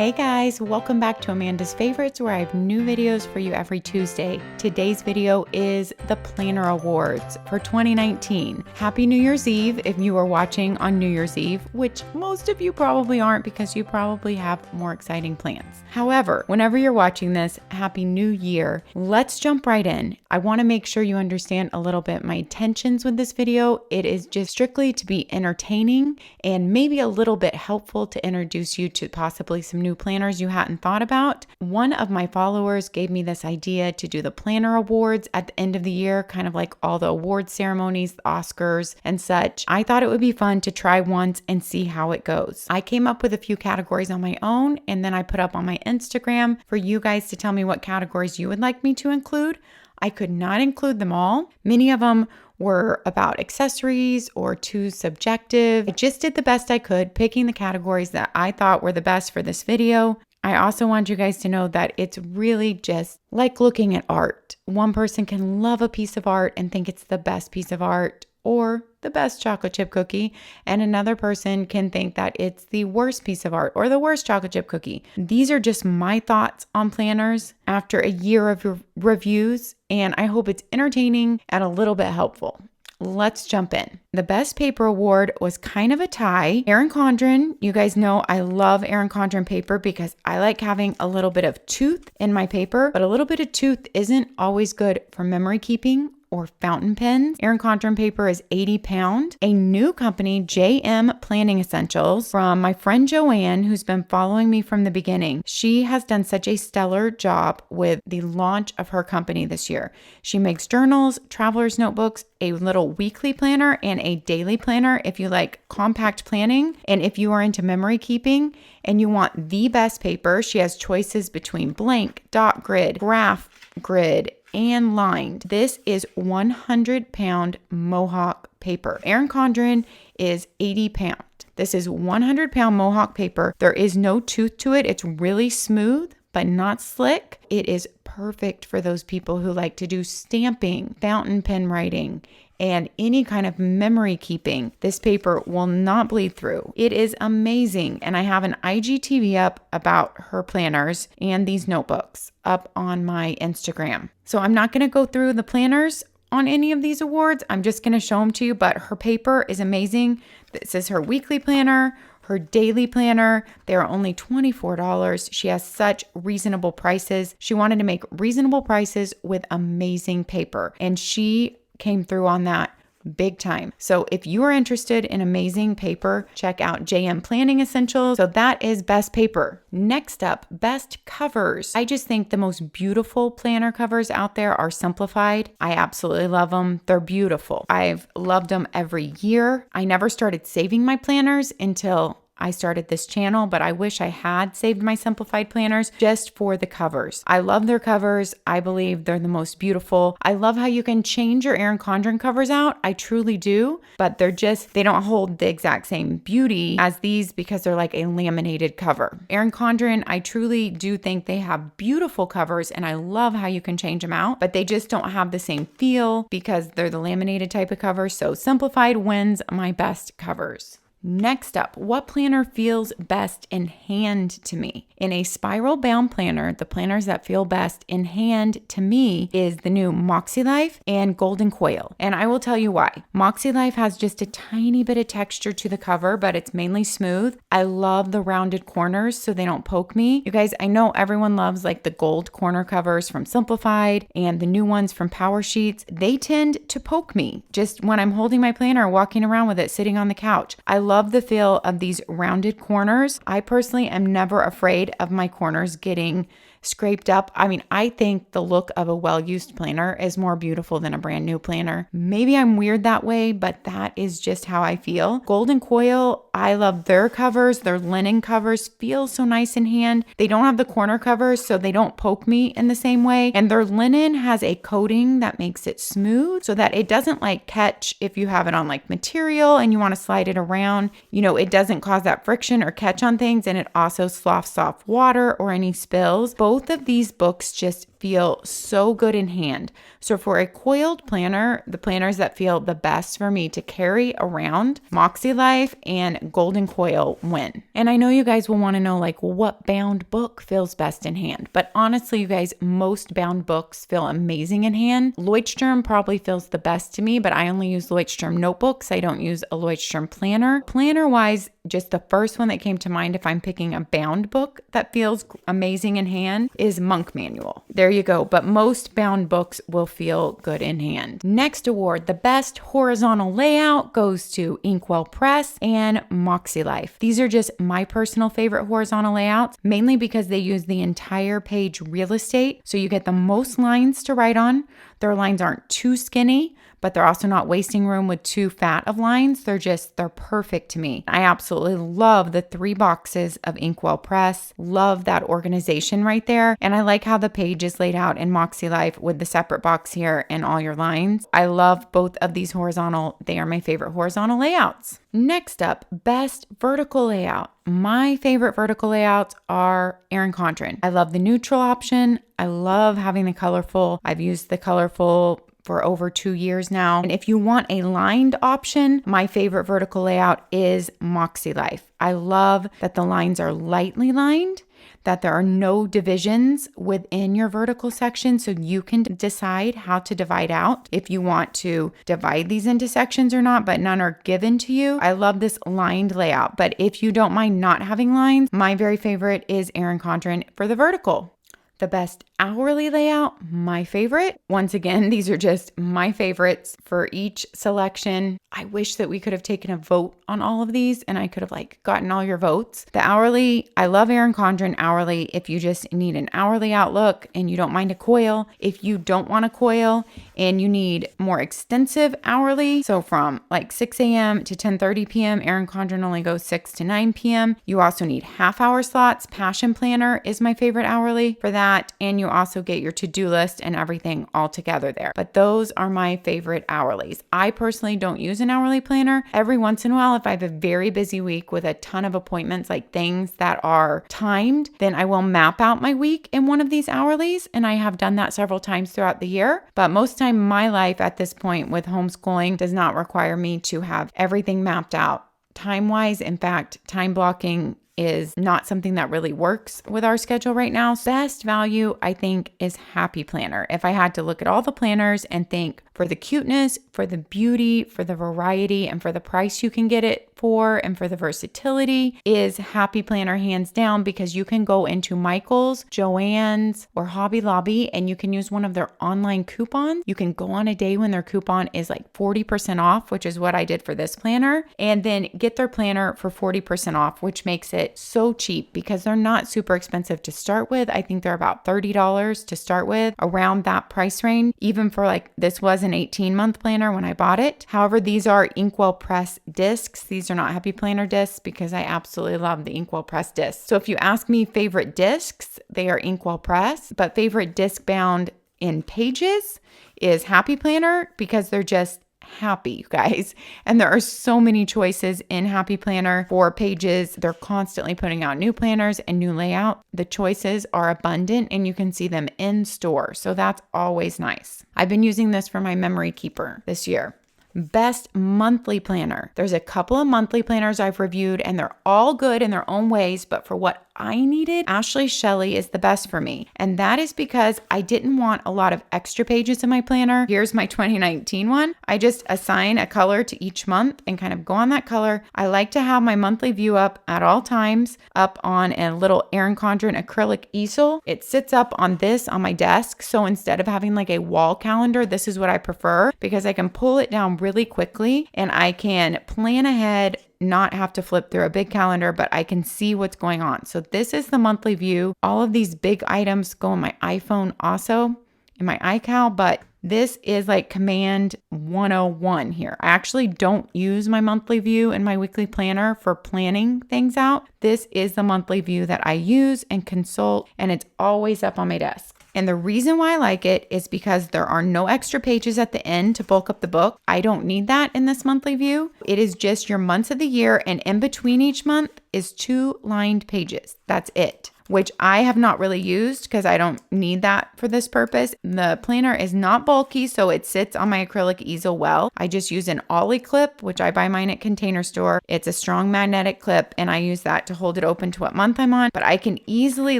Hey guys, welcome back to Amanda's Favorites, where I have new videos for you every Tuesday. Today's video is the Planner Awards for 2019. Happy New Year's Eve if you are watching on New Year's Eve, which most of you probably aren't because you probably have more exciting plans. However, whenever you're watching this, Happy New Year. Let's jump right in. I want to make sure you understand a little bit my intentions with this video. It is just strictly to be entertaining and maybe a little bit helpful to introduce you to possibly some new planners you hadn't thought about. One of my followers gave me this idea to do the Planner Awards at the end of the year, kind of like all the award ceremonies, the Oscars and such. I thought it would be fun to try once and see how it goes. I came up with a few categories on my own, and then I put up on my Instagram for you guys to tell me what categories you would like me to include. I could not include them all. Many of them were about accessories or too subjective. I just did the best I could, picking the categories that I thought were the best for this video. I also want you guys to know that it's really just like looking at art. One person can love a piece of art and think it's the best piece of art or the best chocolate chip cookie, and another person can think that it's the worst piece of art or the worst chocolate chip cookie. These are just my thoughts on planners after a year of reviews, and I hope it's entertaining and a little bit helpful. Let's jump in. The Best Paper Award was kind of a tie. Erin Condren, you guys know I love Erin Condren paper because I like having a little bit of tooth in my paper, but a little bit of tooth isn't always good for memory keeping or fountain pens. Erin Condren paper is 80 pound. A new company, JM Planning Essentials, from my friend Joanne, who's been following me from the beginning. She has done such a stellar job with the launch of her company this year. She makes journals, traveler's notebooks, a little weekly planner, and a daily planner if you like compact planning. And if you are into memory keeping and you want the best paper, she has choices between blank, dot grid, graph grid, and lined. This is 100 pound Mohawk paper. Erin Condren is 80 pound. This is 100 pound Mohawk paper. There is no tooth to it. It's really smooth, but not slick. It is perfect for those people who like to do stamping, fountain pen writing, and any kind of memory keeping. This paper will not bleed through. It is amazing. And I have an IGTV up about her planners and these notebooks up on my Instagram. So I'm not going to go through the planners on any of these awards. I'm just going to show them to you, but her paper is amazing. This is her weekly planner, her daily planner. They are only $24. She has such reasonable prices. She wanted to make reasonable prices with amazing paper, and she came through on that big time. So if you are interested in amazing paper, check out JM Planning Essentials. So that is best paper. Next up, best covers. I just think the most beautiful planner covers out there are Simplified. I absolutely love them. They're beautiful. I've loved them every year. I never started saving my planners until I started this channel, but I wish I had saved my Simplified planners just for the covers. I love their covers. I believe they're the most beautiful. I love how you can change your Erin Condren covers out. I truly do, but they don't hold the exact same beauty as these because they're like a laminated cover. Erin Condren, I truly do think they have beautiful covers, and I love how you can change them out, but they just don't have the same feel because they're the laminated type of cover. So Simplified wins my best covers. Next up, what planner feels best in hand to me? In a spiral bound planner, the planners that feel best in hand to me is the new MáksēLife and Golden Coil. And I will tell you why. MáksēLife has just a tiny bit of texture to the cover, but it's mainly smooth. I love the rounded corners so they don't poke me. You guys, I know everyone loves like the gold corner covers from Simplified and the new ones from Power Sheets. They tend to poke me just when I'm holding my planner, walking around with it, sitting on the couch. I love the feel of these rounded corners. I personally am never afraid of my corners getting scraped up. I mean, I think the look of a well-used planner is more beautiful than a brand new planner. Maybe I'm weird that way, but that is just how I feel. Golden Coil, I love their covers. Their linen covers feel so nice in hand. They don't have the corner covers, so they don't poke me in the same way. And their linen has a coating that makes it smooth so that it doesn't like catch if you have it on like material and you want to slide it around. You know, it doesn't cause that friction or catch on things, and it also sloughs off water or any spills. Both of these books just feel so good in hand. So for a coiled planner, the planners that feel the best for me to carry around, MáksēLife and Golden Coil win. And I know you guys will want to know like, well, what bound book feels best in hand? But honestly, you guys, most bound books feel amazing in hand. Leuchtturm probably feels the best to me, but I only use Leuchtturm notebooks. I don't use a Leuchtturm planner. Planner wise, just the first one that came to mind if I'm picking a bound book that feels amazing in hand is Monk Manual. There you go. But most bound books will feel good in hand. Next award, the best horizontal layout, goes to InkWELL Press and MáksēLife. These are just my personal favorite horizontal layouts, mainly because they use the entire page real estate. So you get the most lines to write on. Their lines aren't too skinny, but they're also not wasting room with too fat of lines. They're perfect to me. I absolutely love the 3 boxes of InkWELL Press. Love that organization right there. And I like how the page is laid out in MáksēLife with the separate box here and all your lines. I love both of these horizontal. They are my favorite horizontal layouts. Next up, best vertical layout. My favorite vertical layouts are Erin Condren. I love the neutral option. I love having the colorful. I've used the colorful for over 2 years now. And if you want a lined option, my favorite vertical layout is MáksēLife. I love that the lines are lightly lined, that there are no divisions within your vertical section, so you can decide how to divide out if you want to divide these into sections or not, but none are given to you. I love this lined layout, but if you don't mind not having lines, my very favorite is Erin Condren for the vertical. The best hourly layout, my favorite. Once again, these are just my favorites for each selection. I wish that we could have taken a vote on all of these and I could have gotten all your votes. The hourly, I love Erin Condren hourly if you just need an hourly outlook and you don't mind a coil. If you don't want a coil and you need more extensive hourly, so from 6 a.m. to 10:30 p.m., Erin Condren only goes 6 to 9 p.m. You also need half-hour slots. Passion Planner is my favorite hourly for that. And you also get your to-do list and everything all together there. But those are my favorite hourlies. I personally don't use an hourly planner. Every once in a while, if I have a very busy week with a ton of appointments, like things that are timed, then I will map out my week in one of these hourlies. And I have done that several times throughout the year. But most time, my life at this point with homeschooling does not require me to have everything mapped out time-wise. In fact, time blocking is not something that really works with our schedule right now. Best value, I think, is Happy Planner. If I had to look at all the planners and think for the cuteness, for the beauty, for the variety, and for the price you can get it for, and for the versatility, is Happy Planner hands down, because you can go into Michael's, Joann's, or Hobby Lobby and you can use one of their online coupons. You can go on a day when their coupon is 40% off, which is what I did for this planner, and then get their planner for 40% off, which makes it so cheap because they're not super expensive to start with. I think they're about $30 to start with, around that price range, even for this was an 18-month planner when I bought it. However, these are InkWELL Press discs. These are not Happy Planner discs because I absolutely love the InkWELL Press discs. So if you ask me favorite discs, they are InkWELL Press, but favorite disc bound in pages is Happy Planner because they're just happy, you guys. And there are so many choices in Happy Planner for pages. They're constantly putting out new planners and new layout. The choices are abundant and you can see them in store. So that's always nice. I've been using this for my memory keeper this year. Best monthly planner. There's a couple of monthly planners I've reviewed and they're all good in their own ways, but for what I needed, Shelly is the best for me. And that is because I didn't want a lot of extra pages in my planner. Here's my 2019 one. I just assign a color to each month and kind of go on that color. I like to have my monthly view up at all times, up on a little Erin Condren acrylic easel. It sits up on my desk. So instead of having a wall calendar, this is what I prefer because I can pull it down really quickly and I can plan ahead, not have to flip through a big calendar, but I can see what's going on. So this is the monthly view. All of these big items go on my iPhone also, in my iCal, but this is Command 101 here. I actually don't use my monthly view in my weekly planner for planning things out. This is the monthly view that I use and consult, and it's always up on my desk. And the reason why I like it is because there are no extra pages at the end to bulk up the book. I don't need that in this monthly view. It is just your months of the year, and in between each month, is 2 lined pages. That's it, which I have not really used because I don't need that for this purpose. The planner is not bulky, so it sits on my acrylic easel well. I just use an ollie clip, which I buy mine at Container Store. It's a strong magnetic clip, and I use that to hold it open to what month I'm on, but I can easily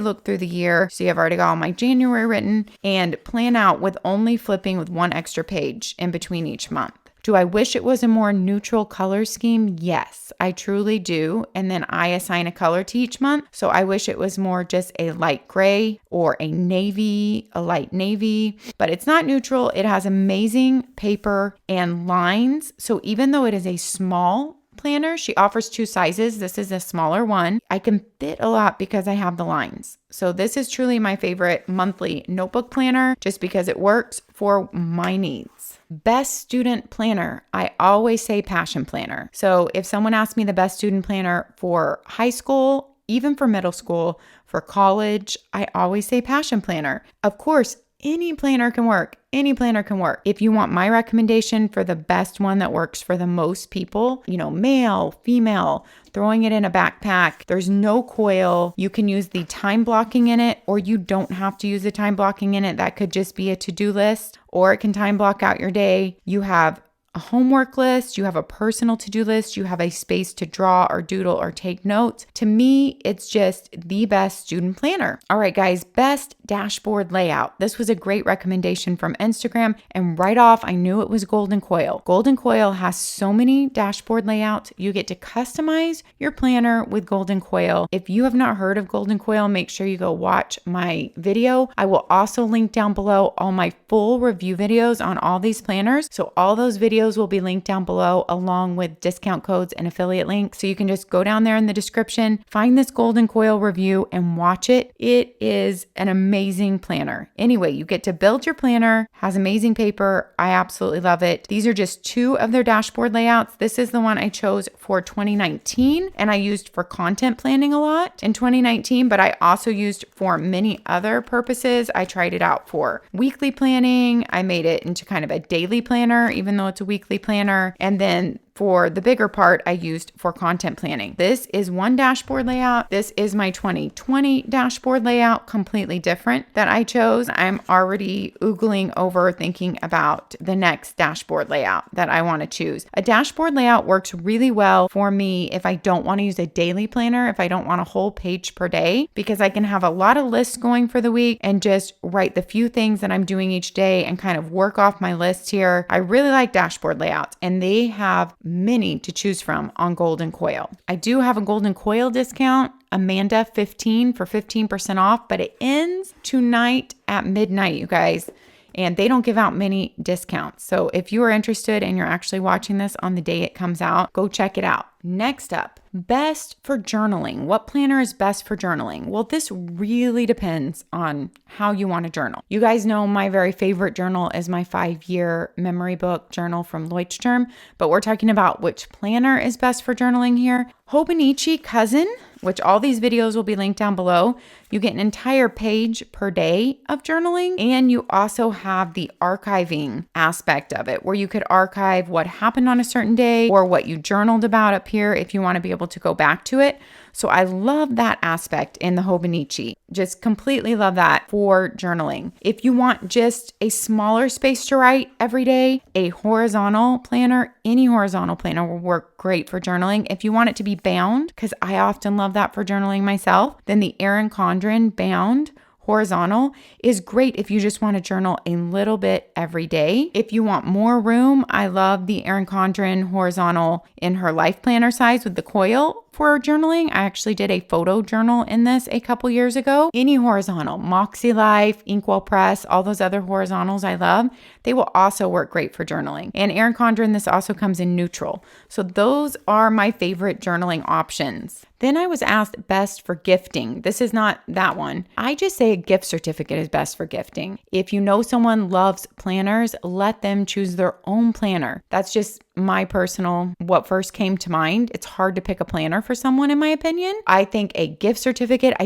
look through the year. See, I've already got all my January written and plan out with only flipping with 1 extra page in between each month. Do I wish it was a more neutral color scheme? Yes, I truly do. And then I assign a color to each month. So I wish it was more just a light gray or a navy, a light navy, but it's not neutral. It has amazing paper and lines. So even though it is a small planner, she offers 2 sizes. This is a smaller one. I can fit a lot because I have the lines. So this is truly my favorite monthly notebook planner just because it works for my needs. Best student planner. I always say Passion Planner. So if someone asks me the best student planner for high school, even for middle school, for college, I always say Passion Planner. Of course, any planner can work. Any planner can work. If you want my recommendation for the best one that works for the most people, male, female, throwing it in a backpack, there's no coil. You can use the time blocking in it, or you don't have to use the time blocking in it. That could just be a to-do list, or it can time block out your day. You have a homework list, you have a personal to-do list, you have a space to draw or doodle or take notes. To me, it's just the best student planner. All right, guys, best dashboard layout. This was a great recommendation from Instagram, and right off, I knew it was Golden Coil. Golden Coil has so many dashboard layouts. You get to customize your planner with Golden Coil. If you have not heard of Golden Coil, make sure you go watch my video. I will also link down below all my full review videos on all these planners. So all those videos will be linked down below along with discount codes and affiliate links. So you can just go down there in the description, find this Golden Coil review and watch it. It is an amazing planner. Anyway, you get to build your planner, has amazing paper. I absolutely love it. These are just 2 of their dashboard layouts. This is the one I chose for 2019 and I used for content planning a lot in 2019, but I also used for many other purposes. I tried it out for weekly planning. I made it into kind of a daily planner, even though it's a weekly planner. And then for the bigger part, I used for content planning. This is one dashboard layout. This is my 2020 dashboard layout, completely different that I chose. I'm already oogling over thinking about the next dashboard layout that I want to choose. A dashboard layout works really well for me if I don't want to use a daily planner, if I don't want a whole page per day, because I can have a lot of lists going for the week and just write the few things that I'm doing each day and kind of work off my list here. I really like dashboard layouts, and they have many to choose from on Golden Coil. I do have a Golden Coil discount, Amanda 15 for 15% off, but it ends tonight at midnight, you guys. And they don't give out many discounts. So if you are interested and you're actually watching this on the day it comes out, go check it out. Next up, best for journaling. What planner is best for journaling? Well, this really depends on how you want to journal. You guys know my very favorite journal is my 5-year memory book journal from Leuchtturm, but we're talking about which planner is best for journaling here. Hobonichi Cousin, which all these videos will be linked down below. You get an entire page per day of journaling, and you also have the archiving aspect of it, where you could archive what happened on a certain day or what you journaled about up here if you want to be able to go back to it. So I love that aspect in the Hobonichi. Just completely love that for journaling. If you want just a smaller space to write every day, a horizontal planner, any horizontal planner will work great for journaling. If you want it to be bound, because I often love that for journaling myself, then the Erin Condren bound horizontal is great if you just want to journal a little bit every day. If you want more room, I love the Erin Condren horizontal in her life planner size with the coil for journaling. I actually did a photo journal in this a couple years ago. Any horizontal, MáksēLife, InkWELL Press, all those other horizontals I love, they will also work great for journaling. And Erin Condren, this also comes in neutral. So those are my favorite journaling options. Then I was asked best for gifting. This is not that one. I just say a gift certificate is best for gifting. If you know someone loves planners, let them choose their own planner. That's just my personal, what first came to mind. It's hard to pick a planner for someone, in my opinion. I think a gift certificate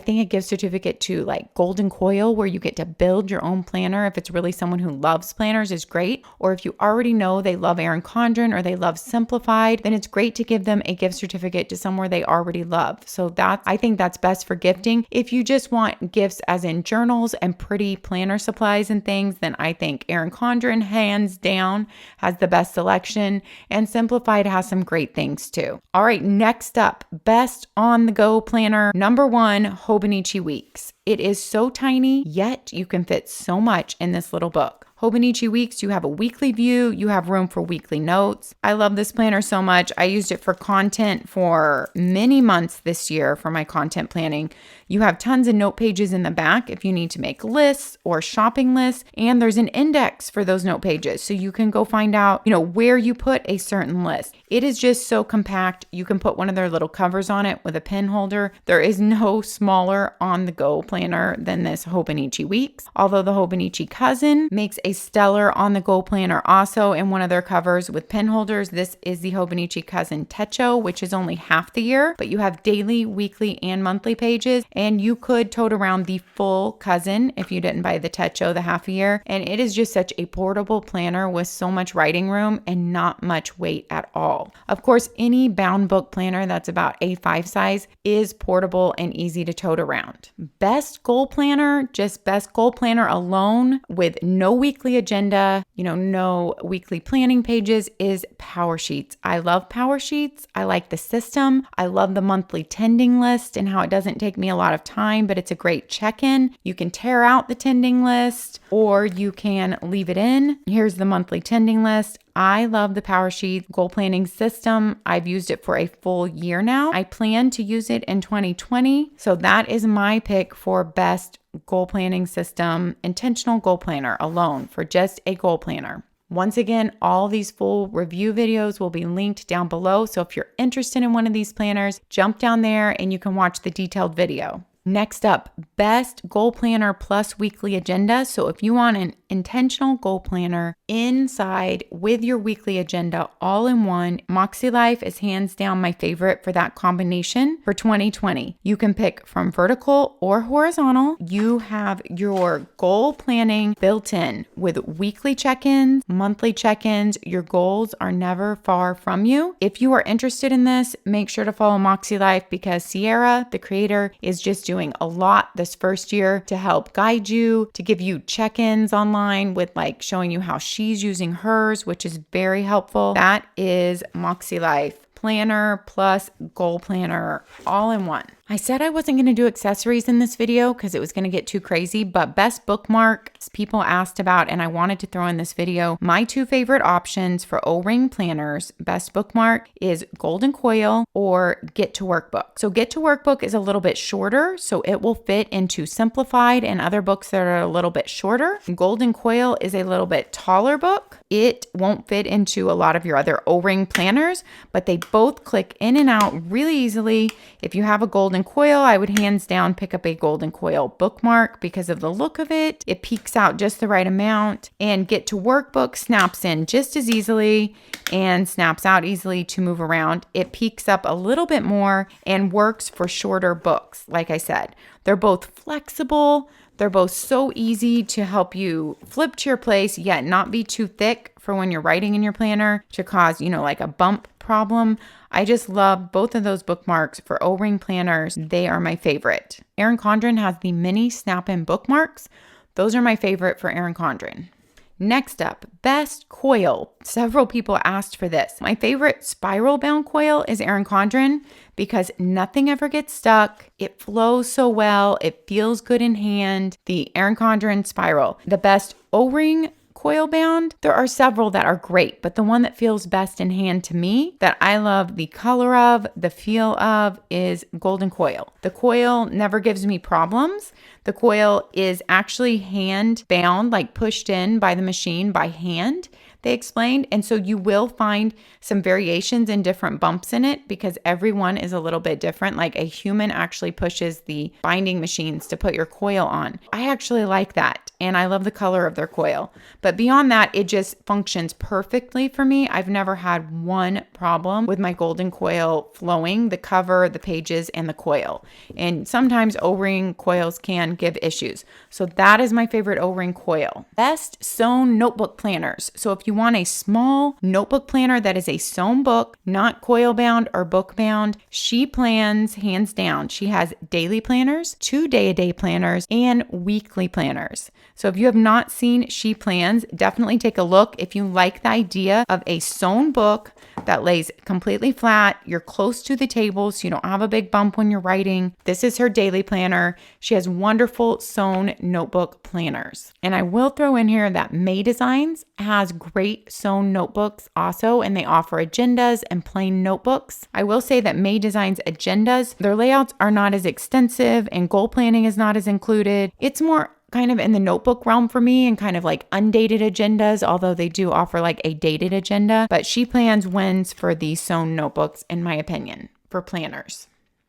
to like Golden Coil, where you get to build your own planner if it's really someone who loves planners, is great. Or if you already know they love Erin Condren or they love Simplified, then it's great to give them a gift certificate to somewhere they already love. So I think that's best for gifting. If you just want gifts as in journals and pretty planner supplies and things, then I think Erin Condren, hands down, has the best selection, and Simplified has some great things too. All right, next up, best on the go planner. Number 1, Hobonichi Weeks. It is so tiny, yet you can fit so much in this little book. Hobonichi Weeks, you have a weekly view, you have room for weekly notes. I love this planner so much. I used it for content for many months this year for my content planning. You have tons of note pages in the back if you need to make lists or shopping lists, and there's an index for those note pages so you can go find out, where you put a certain list. It is just so compact. You can put one of their little covers on it with a pen holder. There is no smaller on the go planner than this Hobonichi Weeks, although the Hobonichi Cousin makes a stellar on the go planner also in one of their covers with pen holders. This is the Hobonichi Cousin Techo, which is only half the year, but you have daily, weekly, and monthly pages, and you could tote around the full Cousin if you didn't buy the Techo, the half a year. And it is just such a portable planner with so much writing room and not much weight at all. Of course, any bound book planner that's about A5 size is portable and easy to tote around. Best goal planner, just best goal planner alone with no weekly agenda, no weekly planning pages, is Power Sheets. I love Power Sheets. I like the system. I love the monthly tending list and how it doesn't take me a lot of time, but it's a great check-in. You can tear out the tending list or you can leave it in. Here's the monthly tending list. I love the Power Sheet goal planning system. I've used it for a full year now. I plan to use it in 2020. So that is my pick for best goal planning system, intentional goal planner alone for just a goal planner. Once again, all these full review videos will be linked down below. So if you're interested in one of these planners, jump down there and you can watch the detailed video. Next up, best goal planner plus weekly agenda. So if you want an intentional goal planner inside with your weekly agenda all in one, MáksēLife is hands down my favorite for that combination for 2020. You can pick from vertical or horizontal. You have your goal planning built in with weekly check-ins, monthly check-ins. Your goals are never far from you. If you are interested in this, make sure to follow MáksēLife because Sierra, the creator, is just doing a lot this first year to help guide you, to give you check-ins online with like showing you how she's using hers, which is very helpful. That is MáksēLife planner plus goal planner all in one. I said I wasn't going to do accessories in this video because it was going to get too crazy, but best bookmarks people asked about and I wanted to throw in this video. My 2 favorite options for O-ring planners, best bookmark is Golden Coil or Get to Workbook. So Get to Workbook is a little bit shorter, so it will fit into Simplified and other books that are a little bit shorter. Golden Coil is a little bit taller book. It won't fit into a lot of your other O-ring planners, but they both click in and out really easily. If you have a Golden Coil, I would hands down pick up a Golden Coil bookmark because of the look of it. It peeks out just the right amount, and Get to Workbook snaps in just as easily and snaps out easily to move around. It peeks up a little bit more and works for shorter books. Like I said, they're both flexible. They're both so easy to help you flip to your place, yet not be too thick for when you're writing in your planner to cause, like a bump problem. I just love both of those bookmarks for O-ring planners. They are my favorite. Erin Condren has the mini snap-in bookmarks. Those are my favorite for Erin Condren. Next up, best coil. Several people asked for this. My favorite spiral bound coil is Erin Condren because nothing ever gets stuck. It flows so well. It feels good in hand. The Erin Condren spiral. The best O-ring coil bound, there are several that are great, but the one that feels best in hand to me, that I love the color of, the feel of, is Golden Coil. The coil never gives me problems. The coil is actually hand bound, like pushed in by the machine by hand, they explained. And so you will find some variations and different bumps in it because every one is a little bit different. Like a human actually pushes the binding machines to put your coil on. I actually like that. and I love the color of their coil. But beyond that, it just functions perfectly for me. I've never had one problem with my golden coil flowing, the cover, the pages, and the coil. And sometimes O-ring coils can give issues. So that is my favorite O-ring coil. Best sewn notebook planners. So if you want a small notebook planner that is a sewn book, not coil bound or book bound, ShePlans, hands down. She has daily planners, 2 day-a-day planners, and weekly planners. So if you have not seen ShePlans, definitely take a look. If you like the idea of a sewn book that lays completely flat, you're close to the table so you don't have a big bump when you're writing, this is her daily planner. She has wonderful sewn notebook planners. And I will throw in here that May Designs has great sewn notebooks also, and they offer agendas and plain notebooks. I will say that May Designs agendas, their layouts are not as extensive and goal planning is not as included. It's more kind of in the notebook realm for me and kind of like undated agendas, although they do offer like a dated agenda. But ShePlans wins for the sewn notebooks, in my opinion, for planners.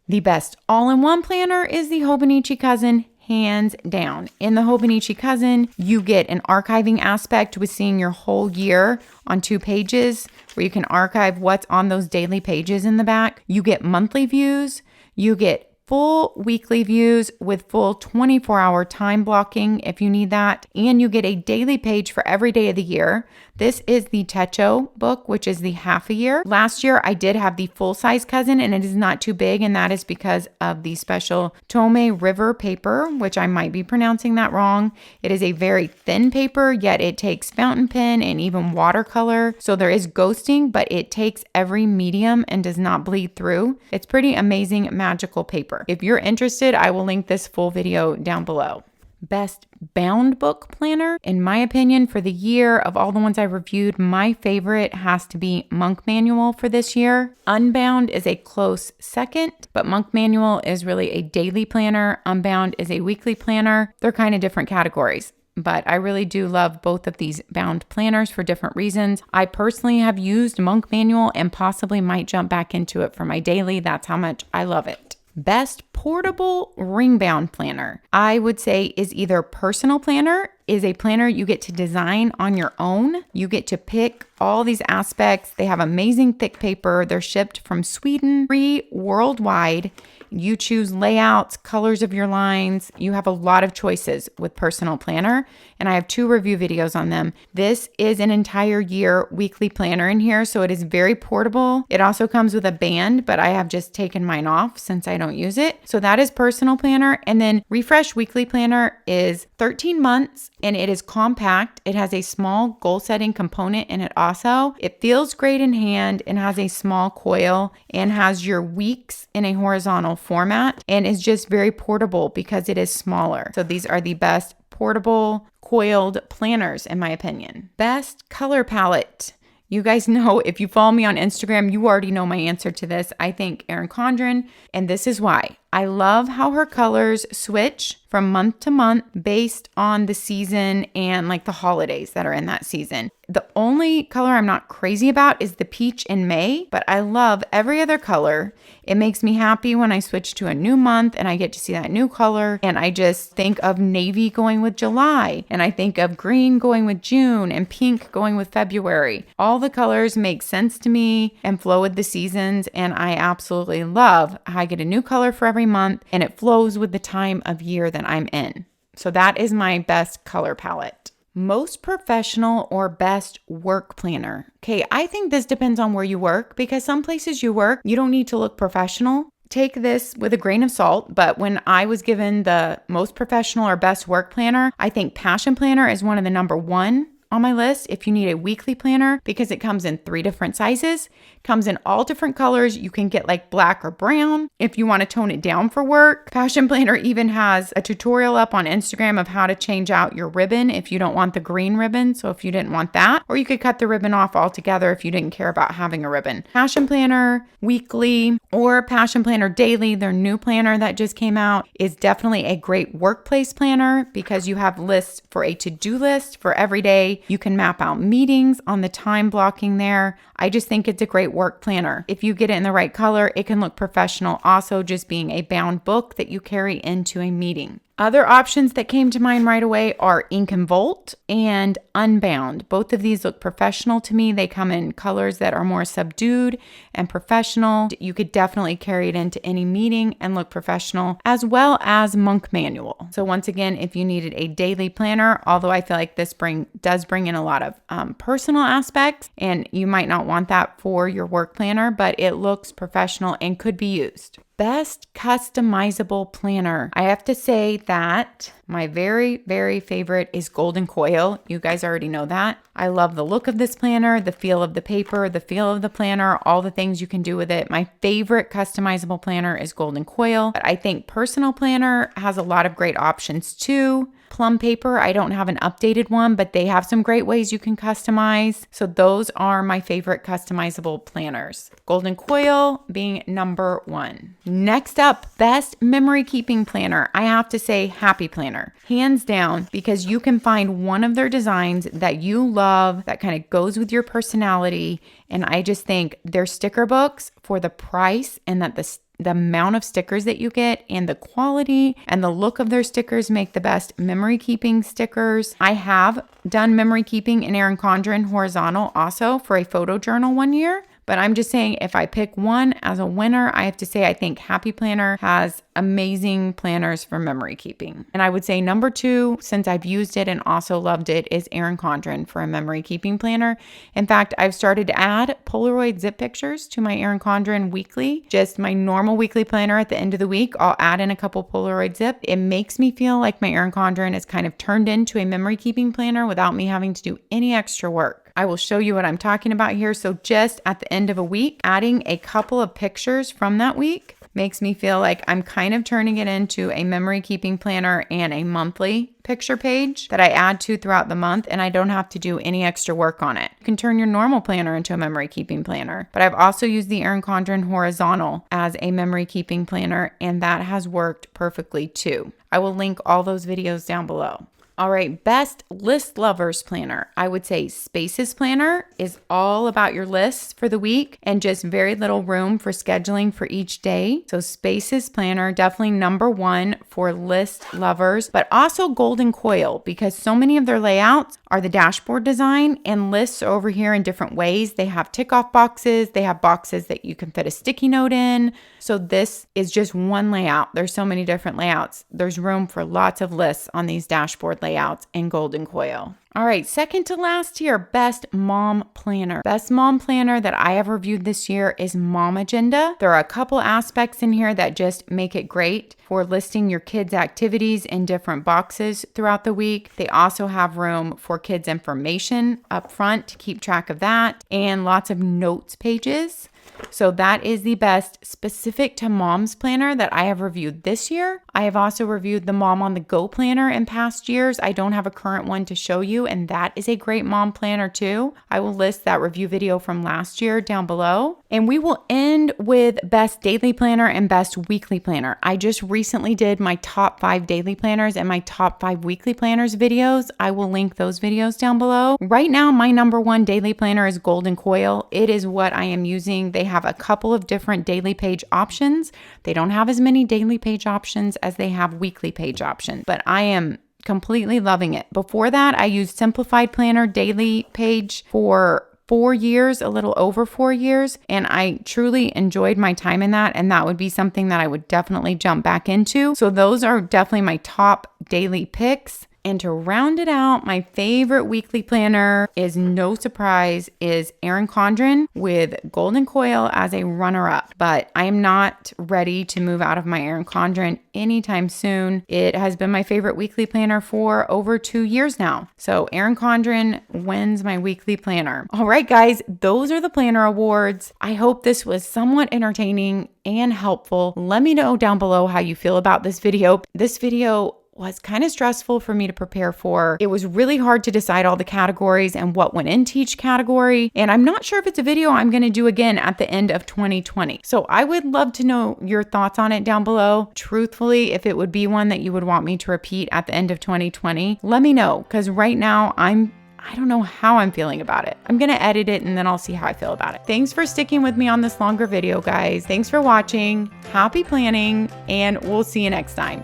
The best all-in-one planner is the Hobonichi Cousin, hands down. In the Hobonichi Cousin, you get an archiving aspect with seeing your whole year on 2 pages where you can archive what's on those daily pages in the back. You get monthly views. You get full weekly views with full 24-hour time blocking if you need that. And you get a daily page for every day of the year. This is the Techo book, which is the half a year. Last year, I did have the full-size Cousin, and it is not too big, and that is because of the special Tome River paper, which I might be pronouncing that wrong. It is a very thin paper, yet it takes fountain pen and even watercolor. So there is ghosting, but it takes every medium and does not bleed through. It's pretty amazing, magical paper. If you're interested, I will link this full video down below. Best bound book planner, in my opinion, for the year of all the ones I reviewed, my favorite has to be Monk Manual for this year. Unbound is a close second, but Monk Manual is really a daily planner. Unbound is a weekly planner. They're kind of different categories. But I really do love both of these bound planners for different reasons. I personally have used Monk Manual and possibly might jump back into it for my daily. That's how much I love it. Best portable ring bound planner, I would say, is either Personal Planner, is a planner you get to design on your own. You get to pick all these aspects. They have amazing thick paper. They're shipped from Sweden, free worldwide. You choose layouts, colors of your lines. You have a lot of choices with Personal Planner, and I have 2 review videos on them. This is an entire year weekly planner in here, so it is very portable. It also comes with a band, but I have just taken mine off since I don't use it. So that is Personal Planner. And then Refresh Weekly Planner is 13 months, and it is compact. It has a small goal setting component in it also. It feels great in hand and has a small coil and has your weeks in a horizontal format and is just very portable because it is smaller. So these are the best portable coiled planners in my opinion. Best color palette. You guys know, if you follow me on Instagram, you already know my answer to this. I think Erin Condren, and this is why. I love how her colors switch from month to month based on the season and like the holidays that are in that season. The only color I'm not crazy about is the peach in May, but I love every other color. It makes me happy when I switch to a new month and I get to see that new color. And I just think of navy going with July, and I think of green going with June and pink going with February. All the colors make sense to me and flow with the seasons, and I absolutely love how I get a new color for every month and it flows with the time of year that I'm in. So that is my best color palette. Most professional or best work planner. Okay, I think this depends on where you work, because some places you work, you don't need to look professional. Take this with a grain of salt, but when I was given the most professional or best work planner, I think Passion Planner is one of the number 1 on my list if you need a weekly planner, because it comes in 3 different sizes, comes in all different colors. You can get like black or brown if you want to tone it down for work. Passion Planner even has a tutorial up on Instagram of how to change out your ribbon if you don't want the green ribbon. So if you didn't want that, or you could cut the ribbon off altogether if you didn't care about having a ribbon. Passion Planner weekly or Passion Planner daily, their new planner that just came out, is definitely a great workplace planner because you have lists for a to-do list for every day. You can map out meetings on the time blocking there. I just think it's a great work planner. If you get it in the right color, it can look professional. Also, just being a bound book that you carry into a meeting. Other options that came to mind right away are Ink and Volt and Unbound. Both of these look professional to me. They come in colors that are more subdued and professional. You could definitely carry it into any meeting and look professional, as well as Monk Manual. So once again, if you needed a daily planner, although I feel like this does bring in a lot of personal aspects, and you might not want that for your work planner, but it looks professional and could be used. Best customizable planner. I have to say that my very, very favorite is Golden Coil. You guys already know that. I love the look of this planner, the feel of the paper, the feel of the planner, all the things you can do with it. My favorite customizable planner is Golden Coil, but I think Personal Planner has a lot of great options too. Plum Paper, I don't have an updated one, but they have some great ways you can customize. So those are my favorite customizable planners. Golden Coil being number 1. Next up, best memory keeping planner. I have to say Happy Planner, hands down, because you can find one of their designs that you love, that kind of goes with your personality. And I just think their sticker books, for the price and that the amount of stickers that you get and the quality and the look of their stickers make the best memory keeping stickers. I have done memory keeping in Erin Condren horizontal also for a photo journal one year. But I'm just saying, if I pick one as a winner, I have to say I think Happy Planner has amazing planners for memory keeping. And I would say number 2, since I've used it and also loved it, is Erin Condren for a memory keeping planner. In fact, I've started to add Polaroid zip pictures to my Erin Condren weekly, just my normal weekly planner at the end of the week. I'll add in a couple Polaroid zip. It makes me feel like my Erin Condren is kind of turned into a memory keeping planner without me having to do any extra work. I will show you what I'm talking about here. So just at the end of a week, adding a couple of pictures from that week makes me feel like I'm kind of turning it into a memory keeping planner and a monthly picture page that I add to throughout the month, and I don't have to do any extra work on it. You can turn your normal planner into a memory keeping planner, but I've also used the Erin Condren horizontal as a memory keeping planner, and that has worked perfectly too. I will link all those videos down below. All right, best list lovers planner. I would say Spaces Planner is all about your lists for the week and just very little room for scheduling for each day. So Spaces Planner, definitely number 1 for list lovers, but also Golden Coil, because so many of their layouts are the dashboard design, and lists are over here in different ways. They have tick off boxes. They have boxes that you can fit a sticky note in. So this is just one layout. There's so many different layouts. There's room for lots of lists on these dashboard layouts in Golden Coil. All right, second to last here, best mom planner. Best mom planner that I have reviewed this year is MomAgenda. There are a couple aspects in here that just make it great for listing your kids' activities in different boxes throughout the week. They also have room for kids' information up front to keep track of that, and lots of notes pages. So that is the best specific to mom's planner that I have reviewed this year. I have also reviewed the Mom on the Go planner in past years. I don't have a current one to show you, and that is a great mom planner too. I will list that review video from last year down below. And we will end with best daily planner and best weekly planner. I just recently did my top 5 daily planners and my top 5 weekly planners videos. I will link those videos down below. Right now, my number 1 daily planner is Golden Coil. It is what I am using. They have a couple of different daily page options. They don't have as many daily page options as they have weekly page options, but I am completely loving it. Before that, I used Simplified Planner daily page for 4 years, a little over 4 years, and I truly enjoyed my time in that, and that would be something that I would definitely jump back into. So those are definitely my top daily picks. And to round it out, my favorite weekly planner is, no surprise, is Erin Condren with Golden Coil as a runner-up. But I am not ready to move out of my Erin Condren anytime soon. It has been my favorite weekly planner for over 2 years now. So Erin Condren wins my weekly planner. All right, guys, those are the planner awards. I hope this was somewhat entertaining and helpful. Let me know down below how you feel about this video. This video was kind of stressful for me to prepare for. It was really hard to decide all the categories and what went into each category. And I'm not sure if it's a video I'm going to do again at the end of 2020. So I would love to know your thoughts on it down below. Truthfully, if it would be one that you would want me to repeat at the end of 2020, let me know. Because right now I don't know how I'm feeling about it. I'm going to edit it and then I'll see how I feel about it. Thanks for sticking with me on this longer video, guys. Thanks for watching. Happy planning, and we'll see you next time.